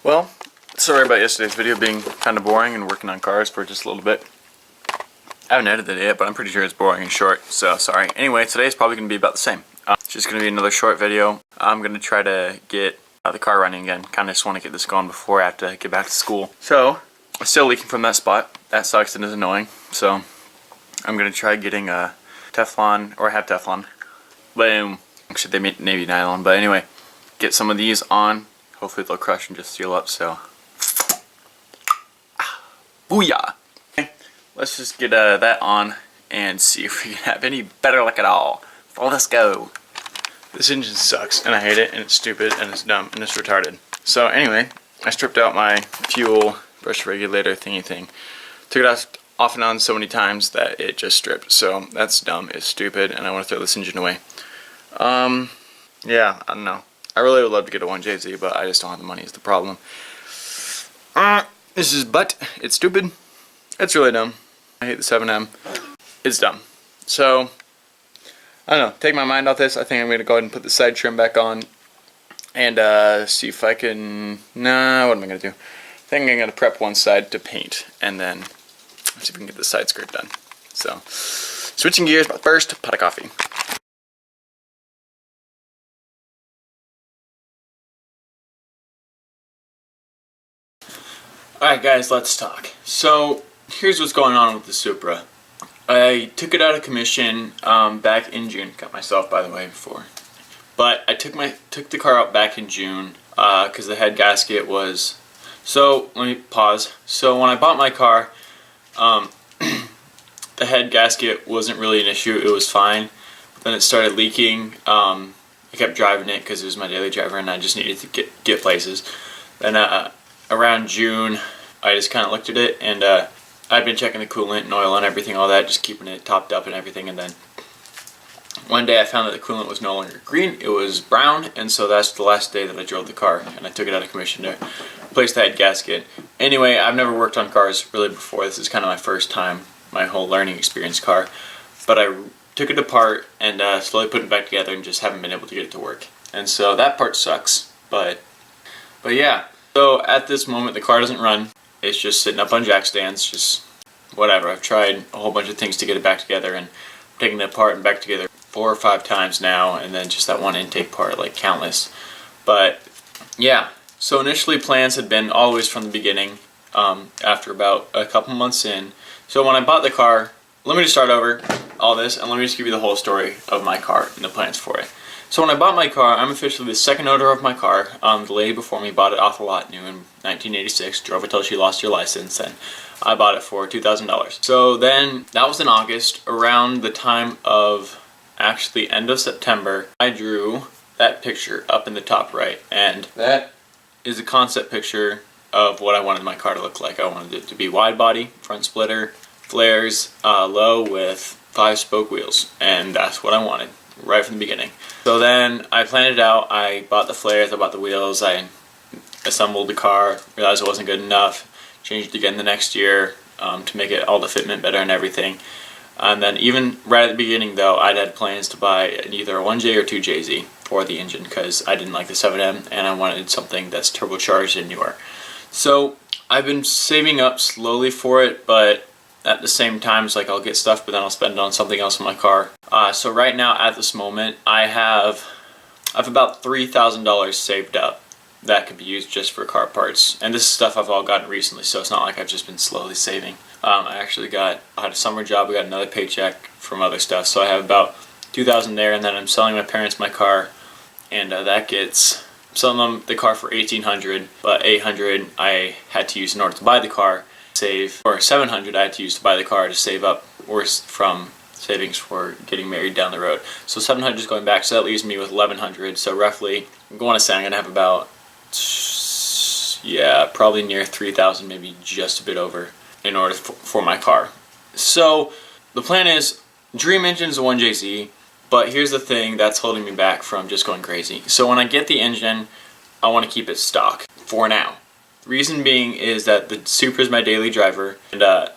Well, sorry about yesterday's video being kind of boring and working on cars for just a little bit. I haven't edited it yet, but I'm pretty sure it's boring and short, so sorry. Anyway, today's probably going to be about the same. It's just going to be another short video. I'm going to try to get the car running again. Kind of just want to get this going before I have to get back to school. So, I'm still leaking from that spot. That sucks and is annoying. So, I'm going to try getting a Teflon, or I have Teflon. Boom. Actually, they made navy nylon, but anyway. Get some of these on. Hopefully they'll crush and just seal up, so. Booyah! Okay, let's just get that on and see if we can have any better luck at all. So let's go. This engine sucks, and I hate it, and it's stupid, and it's dumb, and it's retarded. So anyway, I stripped out my fuel brush regulator thingy thing. Took it off and on so many times that it just stripped. So that's dumb, it's stupid, and I want to throw this engine away. Yeah, I don't know. I really would love to get a 1JZ, but I just don't have the money is the problem. This is it's stupid. It's really dumb. I hate the 7M. It's dumb. So, I don't know. Take my mind off this. I think I'm going to go ahead and put the side trim back on. And see if I can... Nah, what am I going to do? I think I'm going to prep one side to paint. And then see if we can get the side skirt done. So, switching gears, but first, pot of coffee. Alright guys, let's talk. So, here's what's going on with the Supra. I took it out of commission back in June. Got myself, by the way, before. But I took the car out back in June because the head gasket was... So, let me pause. So, when I bought my car, the head gasket wasn't really an issue. It was fine. But then it started leaking. I kept driving it because it was my daily driver and I just needed to get places. Then around June, I just kind of looked at it, and I've been checking the coolant and oil and everything, all that, just keeping it topped up and everything, and then one day I found that the coolant was no longer green, it was brown, and so that's the last day that I drove the car, and I took it out of commission to replace the head gasket. Anyway, I've never worked on cars really before. This is kind of my first time, my whole learning experience car, but I took it apart and slowly put it back together and just haven't been able to get it to work. And so that part sucks, but yeah. So at this moment the car doesn't run, it's just sitting up on jack stands, just whatever. I've tried a whole bunch of things to get it back together, and I'm taking it apart and back together 4 or 5 times now, and then just that one intake part, like countless. But yeah, so initially plans had been always from the beginning, after about a couple months in. So when I bought the car, let me just start over all this and let me just give you the whole story of my car and the plans for it. So when I bought my car, I'm officially the second owner of my car. The lady before me bought it off the lot new in 1986, drove it till she lost her license, and I bought it for $2,000. So then, that was in August. Around the time of, actually end of September, I drew that picture up in the top right, and that is a concept picture of what I wanted my car to look like. I wanted it to be wide body, front splitter, flares, low with 5-spoke wheels, and that's what I wanted right from the beginning. So then I planned it out. I bought the flares, I bought the wheels, I assembled the car, realized it wasn't good enough, changed it again the next year to make it all the fitment better and everything. And then even right at the beginning though, I'd had plans to buy either a 1J or 2JZ for the engine because I didn't like the 7M and I wanted something that's turbocharged and newer. So I've been saving up slowly for it, but at the same time, it's like I'll get stuff, but then I'll spend it on something else in my car. So right now, at this moment, I have about $3,000 saved up that could be used just for car parts. And this is stuff I've all gotten recently, so it's not like I've just been slowly saving. I had a summer job, I got another paycheck from other stuff, so I have about $2,000 there, and then I'm selling my parents my car, and that gets... I'm selling them the car for $1,800, but $800 I had to use in order to buy the car. Save, or $700 I had to use to buy the car to save up from savings for getting married down the road. So $700 is going back, so that leaves me with $1,100. So roughly, I'm going to say I'm going to have about, yeah, probably near $3,000, maybe just a bit over, in order for my car. So the plan is, dream engine is a 1JZ, but here's the thing that's holding me back from just going crazy. So when I get the engine, I want to keep it stock for now. Reason being is that the Supra is my daily driver, and at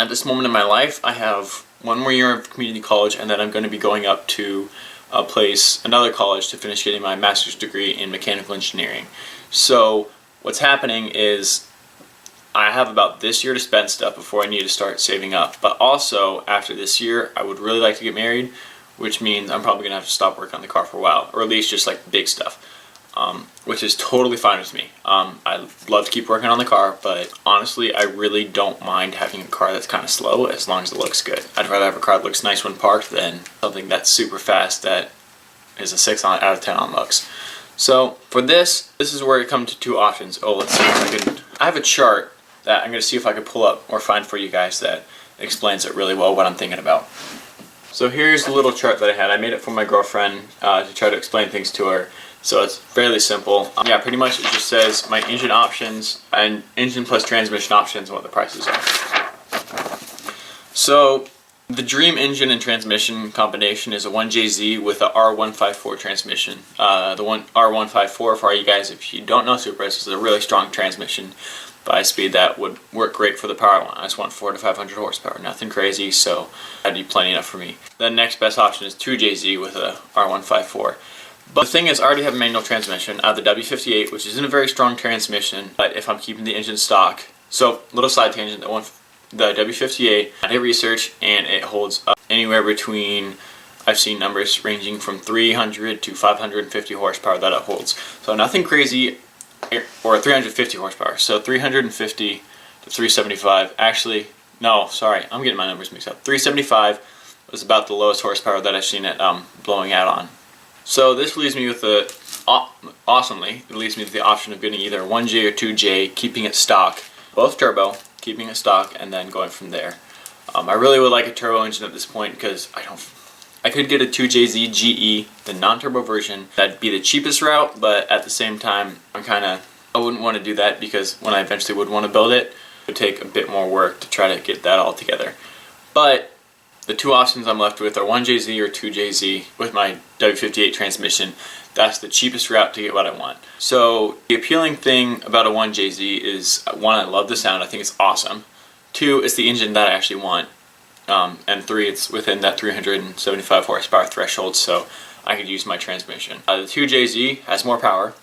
this moment in my life I have one more year of community college, and then I'm going to be going up to another college to finish getting my master's degree in mechanical engineering. So what's happening is I have about this year to spend stuff before I need to start saving up. But also, after this year, I would really like to get married, which means I'm probably going to have to stop working on the car for a while, or at least just like big stuff, which is totally fine with me. I love to keep working on the car, but honestly, I really don't mind having a car that's kind of slow as long as it looks good. I'd rather have a car that looks nice when parked than something that's super fast that is a 6 out of 10 on looks. So for this is where it comes to two options. Oh, let's see if I have a chart that I'm going to see if I can pull up or find for you guys that explains it really well what I'm thinking about. So here's the little chart that I had. I made it for my girlfriend to try to explain things to her. So it's fairly simple. Yeah, pretty much it just says my engine options and engine plus transmission options and what the prices are. So the dream engine and transmission combination is a 1JZ with a R154 transmission. The one R154, for all you guys, if you don't know Supras, is a really strong transmission. 5-speed that would work great for the power I want. I just want 400 to 500 horsepower, nothing crazy, so that'd be plenty enough for me. The next best option is 2JZ with a R154. But the thing is, I already have a manual transmission. I have the W58, which isn't a very strong transmission, but if I'm keeping the engine stock. So, little side tangent, the W58, I did research, and it holds up anywhere between, I've seen numbers ranging from 300 to 550 horsepower that it holds. So nothing crazy, or 350 horsepower. So 350 to 375. Actually, no, sorry, I'm getting my numbers mixed up. 375 was about the lowest horsepower that I've seen it blowing out on. So this leaves me with awesomely, it leaves me with the option of getting either 1J or 2J, keeping it stock, both turbo, keeping it stock, and then going from there. I really would like a turbo engine at this point because I could get a 2JZ GE, the non-turbo version. That'd be the cheapest route, but at the same time, I wouldn't want to do that because when I eventually would want to build it, it would take a bit more work to try to get that all together. But the two options I'm left with are 1JZ or 2JZ with my W58 transmission. That's the cheapest route to get what I want. So the appealing thing about a 1JZ is, one, I love the sound. I think it's awesome. Two, it's the engine that I actually want. And three, it's within that 375 horsepower threshold, so I could use my transmission. The 2JZ has more power.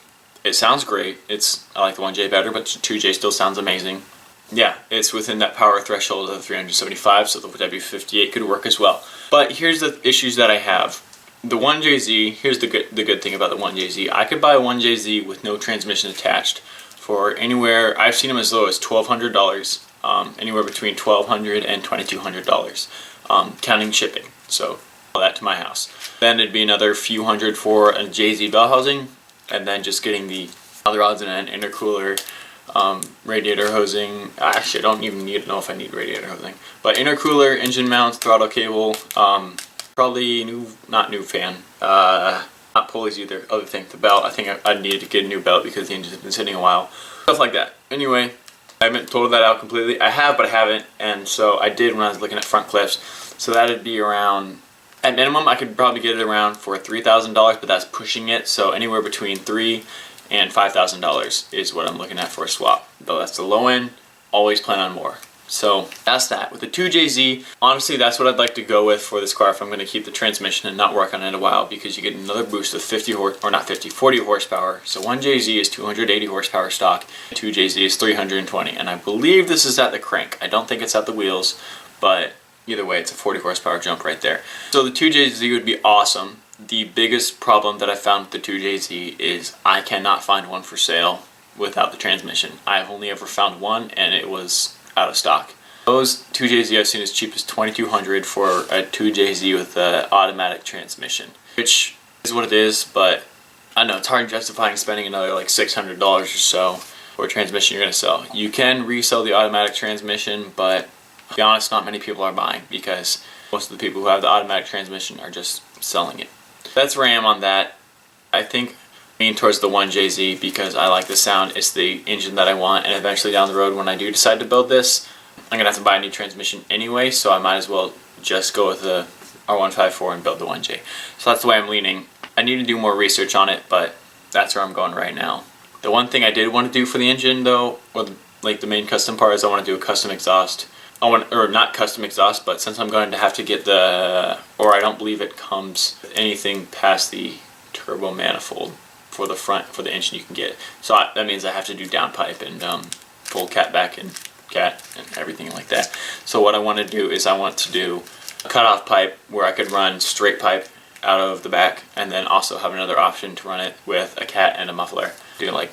It sounds great. I like the 1J better, but the 2J still sounds amazing. Yeah, it's within that power threshold of 375, so the W58 could work as well. But here's the issues that I have. The 1JZ, here's the good thing about the 1JZ. I could buy a 1JZ with no transmission attached for anywhere, I've seen them as low as $1,200. Anywhere between $1,200 and $2,200, counting shipping. So all that to my house. Then it'd be another few hundred for a JZ bell housing, and then just getting the other odds and end intercooler, radiator hosing. Actually, I don't even know if I need radiator hosing, but intercooler, engine mounts, throttle cable, probably not new fan, not pulleys either. Other thing, the belt. I think I needed to get a new belt because the engine's been sitting a while. Stuff like that. Anyway. I haven't totaled that out completely. I have, but I haven't, and so I did when I was looking at front clips. So that'd be around, at minimum, I could probably get it around for $3,000, but that's pushing it. So anywhere between $3,000 and $5,000 is what I'm looking at for a swap. Though that's the low end. Always plan on more. So that's that. With the 2JZ, honestly, that's what I'd like to go with for this car if I'm going to keep the transmission and not work on it a while, because you get another boost of 40 horsepower. So 1JZ is 280 horsepower stock, 2JZ is 320, and I believe this is at the crank. I don't think it's at the wheels, but either way, it's a 40 horsepower jump right there. So the 2JZ would be awesome. The biggest problem that I found with the 2JZ is I cannot find one for sale without the transmission. I've only ever found one, and it was out of stock. Those 2JZ I've seen as cheap as $2,200 for a 2JZ with an automatic transmission, which is what it is, but I know it's hard justifying spending another like $600 or so for a transmission you're going to sell. You can resell the automatic transmission, but to be honest, not many people are buying because most of the people who have the automatic transmission are just selling it. That's where I am on that. I think lean towards the 1JZ because I like the sound. It's the engine that I want, and eventually down the road when I do decide to build this, I'm gonna have to buy a new transmission anyway, so I might as well just go with the R154 and build the 1J. So that's the way I'm leaning. I need to do more research on it, but that's where I'm going right now. The one thing I did want to do for the engine though, or like the main custom part, is I want to do a custom exhaust. Or not custom exhaust, but since I'm going to have to get I don't believe it comes with anything past the turbo manifold for the front, for the engine you can get. So that means I have to do downpipe and full cat back and cat and everything like that. So what I want to do is I want to do a cutoff pipe where I could run straight pipe out of the back, and then also have another option to run it with a cat and a muffler. Do like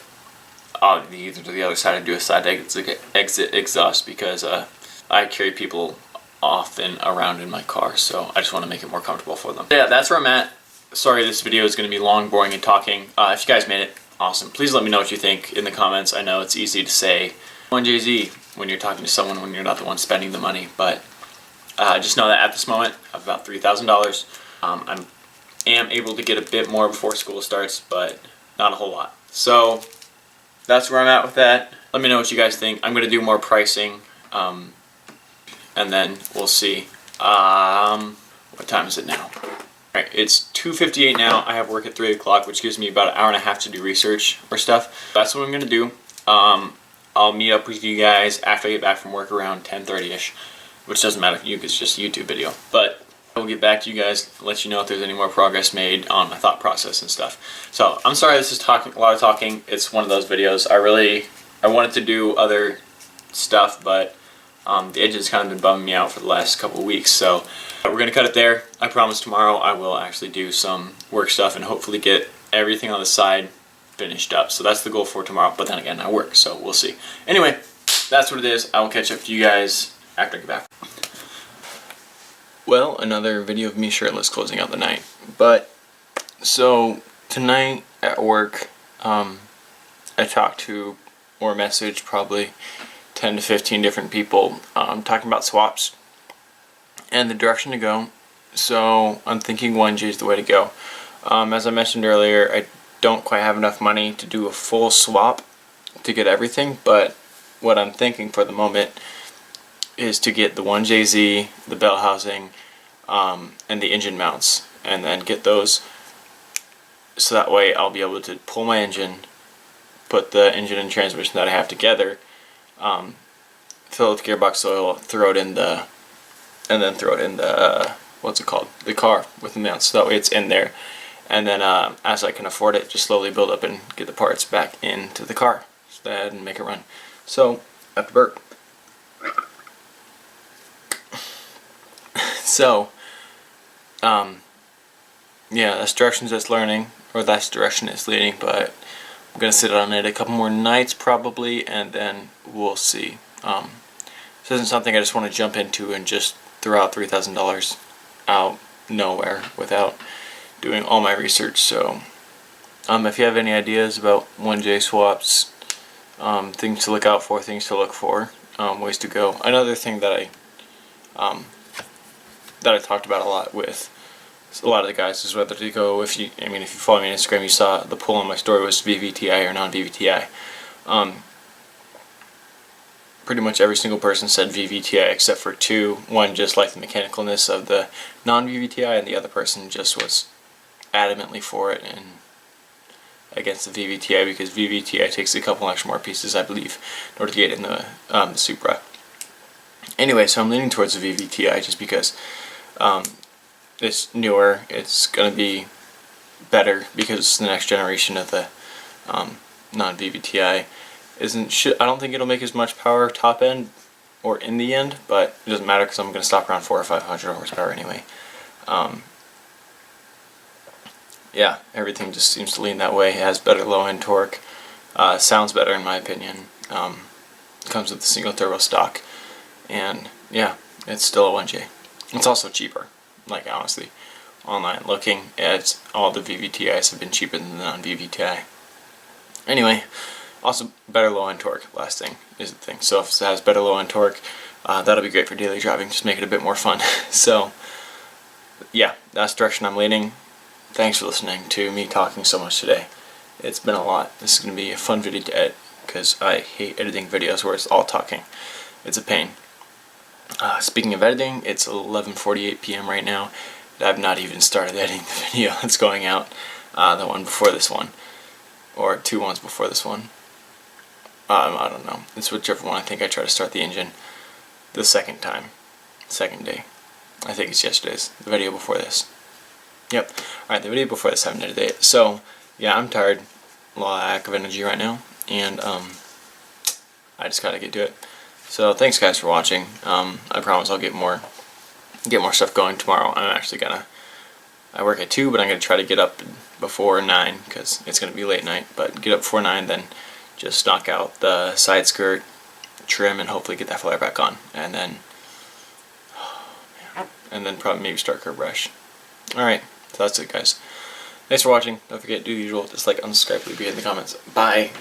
either to the other side and do a side exit exhaust, because I carry people often around in my car, so I just want to make it more comfortable for them. Yeah, that's where I'm at. Sorry this video is going to be long, boring, and talking. If you guys made it, awesome. Please let me know what you think in the comments. I know it's easy to say 1JZ when you're talking to someone when you're not the one spending the money, but just know that at this moment I have about $3,000. I am able to get a bit more before school starts, but not a whole lot. So that's where I'm at with that. Let me know what you guys think. I'm going to do more pricing, and then we'll see. What time is it now? Alright, it's 2:58 now. I have work at 3 o'clock, which gives me about an hour and a half to do research or stuff. That's what I'm going to do. I'll meet up with you guys after I get back from work around 10:30ish, which doesn't matter for you because it's just a YouTube video. But I'll get back to you guys, let you know if there's any more progress made on my thought process and stuff. So I'm sorry this is a lot of talking. It's one of those videos. I wanted to do other stuff, but the engine's kind of been bumming me out for the last couple of weeks. So we're going to cut it there. I promise tomorrow I will actually do some work stuff and hopefully get everything on the side finished up. So that's the goal for tomorrow. But then again, I work, so we'll see. Anyway, that's what it is. I will catch up to you guys after I get back. Well, another video of me shirtless closing out the night. But, so, tonight at work, I talked to, or messaged probably 10 to 15 different people talking about swaps and the direction to go. So, I'm thinking 1J is the way to go. As I mentioned earlier, I don't quite have enough money to do a full swap to get everything, but what I'm thinking for the moment is to get the 1JZ, the bell housing, and the engine mounts, and then get those so that way I'll be able to pull my engine, put the engine and transmission that I have together, fill it with gearbox oil, throw it in the what's it called? The car with the mounts, so that way it's in there, and then as I can afford it, just slowly build up and get the parts back into the car so that I can make it run. So, I have to burp. So, yeah, that's directions it's learning, or that's direction it's leading, but I'm going to sit on it a couple more nights probably, and then we'll see. This isn't something I just want to jump into and just throw out $3,000 out nowhere without doing all my research. So, if you have any ideas about 1J swaps, things to look out for, things to look for, ways to go. Another thing that I talked about a lot with a lot of the guys is whether to go, if you follow me on Instagram, you saw the poll on my story was VVTI or non-VVTI. Pretty much every single person said VVTI except for two. One just liked the mechanicalness of the non-VVTI, and the other person just was adamantly for it and against the VVTI because VVTI takes a couple extra more pieces, I believe, in order to get in the Supra. Anyway, so I'm leaning towards the VVTI just because it's newer, it's going to be better because it's the next generation of the non-VVTI. I don't think it'll make as much power top end or in the end, but it doesn't matter because I'm going to stop around 400 or 500 horsepower anyway. Yeah, everything just seems to lean that way. It has better low end torque, sounds better in my opinion, comes with the single turbo stock, and yeah, it's still a 1J. It's also cheaper, like honestly, online looking at all the VVTIs have been cheaper than the non-VVTI. Anyway, also better low end torque, last thing is the thing. So if it has better low end torque, that'll be great for daily driving, just make it a bit more fun. So yeah, that's the direction I'm leaning. Thanks for listening to me talking so much today. It's been a lot. This is going to be a fun video to edit because I hate editing videos where it's all talking. It's a pain. Speaking of editing, it's 11:48 p.m. right now. I've not even started editing the video that's going out. The one before this one, or two ones before this one. I don't know. It's whichever one. I think I tried to start the engine the second day. I think it's yesterday's. The video before this. Yep. Alright, the video before this happened today. So, yeah, I'm tired. lack of energy right now, and I just gotta get to it. So thanks guys for watching. I promise I'll get more stuff going tomorrow. I work at 2, but I'm gonna try to get up before 9 because it's gonna be late night. But get up before 9, then just knock out the side skirt, trim, and hopefully get that flare back on, and then probably maybe start curb brush. Alright, so that's it guys. Thanks for watching. Don't forget to do the usual, just like, unsubscribe, leave it in the comments. Bye!